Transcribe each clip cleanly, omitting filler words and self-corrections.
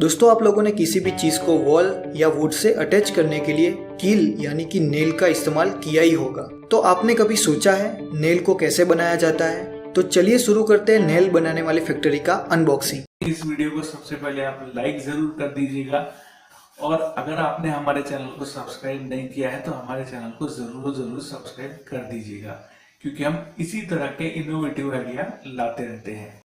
दोस्तों आप लोगों ने किसी भी चीज को वॉल या वुड से अटैच करने के लिए कील यानी कि नेल का इस्तेमाल किया ही होगा। तो आपने कभी सोचा है नेल को कैसे बनाया जाता है? तो चलिए शुरू करते हैं नेल बनाने वाली फैक्ट्री का अनबॉक्सिंग। इस वीडियो को सबसे पहले आप लाइक जरूर कर दीजिएगा और अगर आपने हमारे चैनल को सब्सक्राइब नहीं किया है तो हमारे चैनल को जरूर सब्सक्राइब कर दीजिएगा, क्योंकि हम इसी तरह के इनोवेटिव आइडिया लाते रहते हैं।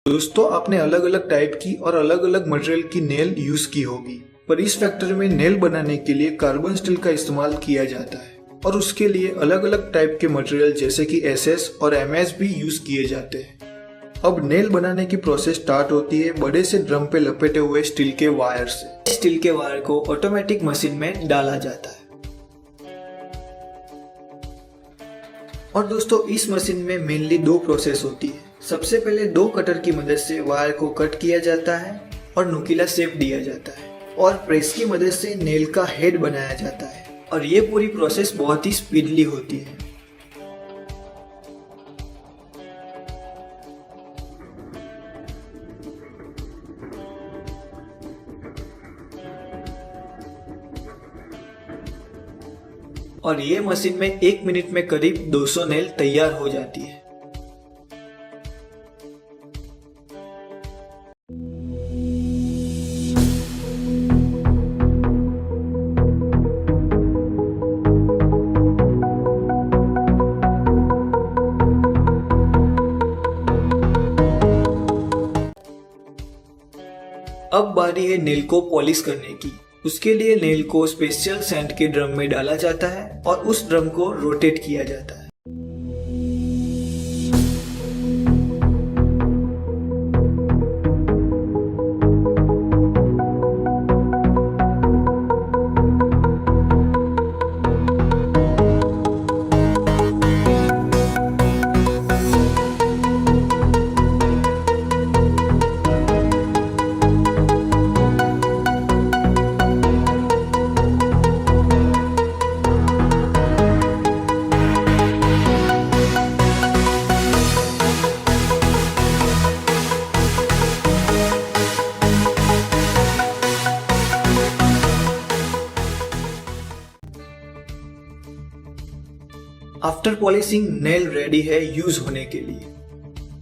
दोस्तों आपने अलग अलग टाइप की और अलग अलग मटेरियल की नेल यूज की होगी, पर इस फैक्ट्री में नेल बनाने के लिए कार्बन स्टील का इस्तेमाल किया जाता है और उसके लिए अलग अलग टाइप के मटेरियल जैसे कि SS और MS भी यूज किए जाते हैं। अब नेल बनाने की प्रोसेस स्टार्ट होती है बड़े से ड्रम पे लपेटे हुए स्टील के वायर से। स्टील के वायर को ऑटोमेटिक मशीन में डाला जाता है और दोस्तों इस मशीन में मेनली दो प्रोसेस होती है। सबसे पहले दो कटर की मदद से वायर को कट किया जाता है और नुकीला शेप दिया जाता है और प्रेस की मदद से नेल का हेड बनाया जाता है और ये पूरी प्रोसेस बहुत ही स्पीडली होती है। और ये मशीन में 1 मिनट में करीब 200 नेल तैयार हो जाती है। अब बारी है नेल को पॉलिश करने की। उसके लिए नेल को स्पेशल सैंड के ड्रम में डाला जाता है और उस ड्रम को रोटेट किया जाता है। आफ्टर पॉलिशिंग नेल रेडी है यूज होने के लिए।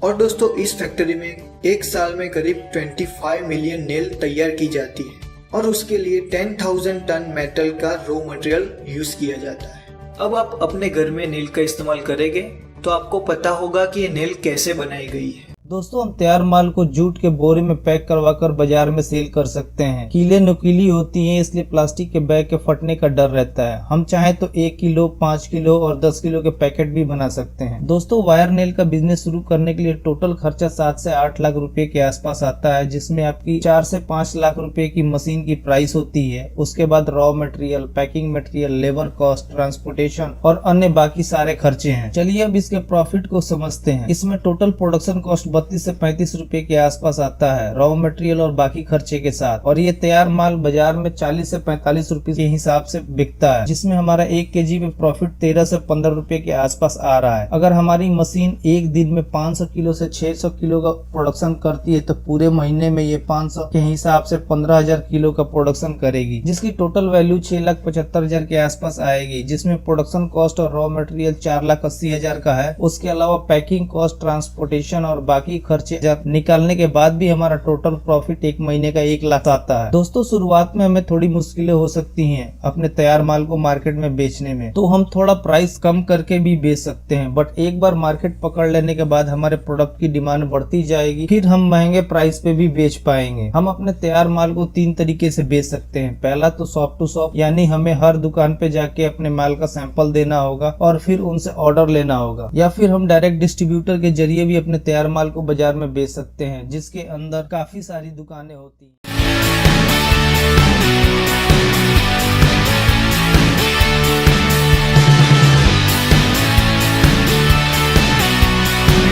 और दोस्तों इस फैक्ट्री में एक साल में करीब 25 मिलियन नेल तैयार की जाती है और उसके लिए 10,000 टन मेटल का रॉ मटेरियल यूज किया जाता है। अब आप अपने घर में नेल का इस्तेमाल करेंगे तो आपको पता होगा कि ये नेल कैसे बनाई गई है। दोस्तों हम तैयार माल को जूट के बोरे में पैक करवाकर बाजार में सेल कर सकते हैं। कीलें नुकीली होती हैं, इसलिए प्लास्टिक के बैग के फटने का डर रहता है। हम चाहें तो 1 किलो, 5 किलो और 10 किलो के पैकेट भी बना सकते हैं। दोस्तों वायर नेल का बिजनेस शुरू करने के लिए टोटल खर्चा 7 से 8 लाख रुपए के आसपास आता है, जिसमें आपकी 4 से 5 लाख रुपए की मशीन की प्राइस होती है। उसके बाद raw material, packing material, labour cost, transportation और अन्य बाकी सारे खर्चे हैं। चलिए अब इसके प्रॉफिट को समझते हैं। इसमें टोटल प्रोडक्शन कॉस्ट 32 से 35 रुपए के आसपास आता है, रॉ मटेरियल और बाकी खर्चे के साथ। और ये तैयार माल बाजार में 40 से 45 रुपए के हिसाब से बिकता है, जिसमें हमारा 1 केजी में प्रॉफिट 13 से 15 रुपए के आसपास आ रहा है। अगर हमारी मशीन एक दिन में 500 किलो से 600 किलो का प्रोडक्शन करती है तो पूरे महीने में ये 500 के हिसाब से 15,000 किलो का प्रोडक्शन करेगी, जिसकी टोटल वैल्यू 6,75,000 के आसपास आएगी, जिसमें प्रोडक्शन कॉस्ट और रॉ मटेरियल 4,80,000 का है। उसके अलावा पैकिंग कॉस्ट, ट्रांसपोर्टेशन और बाकी खर्चे जब निकालने के बाद भी हमारा टोटल प्रॉफिट एक महीने का 1 लाख आता है। दोस्तों शुरुआत में हमें थोड़ी मुश्किलें हो सकती हैं अपने तैयार माल को मार्केट में बेचने में, तो हम थोड़ा प्राइस कम करके भी बेच सकते हैं। बट एक बार मार्केट पकड़ लेने के बाद हमारे प्रोडक्ट की डिमांड बढ़ती जाएगी, फिर हम महंगे प्राइस पे भी बेच पाएंगे। हम अपने तैयार माल को 3 तरीके से बेच सकते हैं। पहला तो शॉप टू शॉप, यानी हमें हर दुकान पे जाके अपने माल का सैंपल देना होगा और फिर उनसे ऑर्डर लेना होगा, या फिर हम डायरेक्ट डिस्ट्रीब्यूटर के जरिए भी अपने तैयार माल को बाजार में बेच सकते हैं, जिसके अंदर काफी सारी दुकानें होती हैं।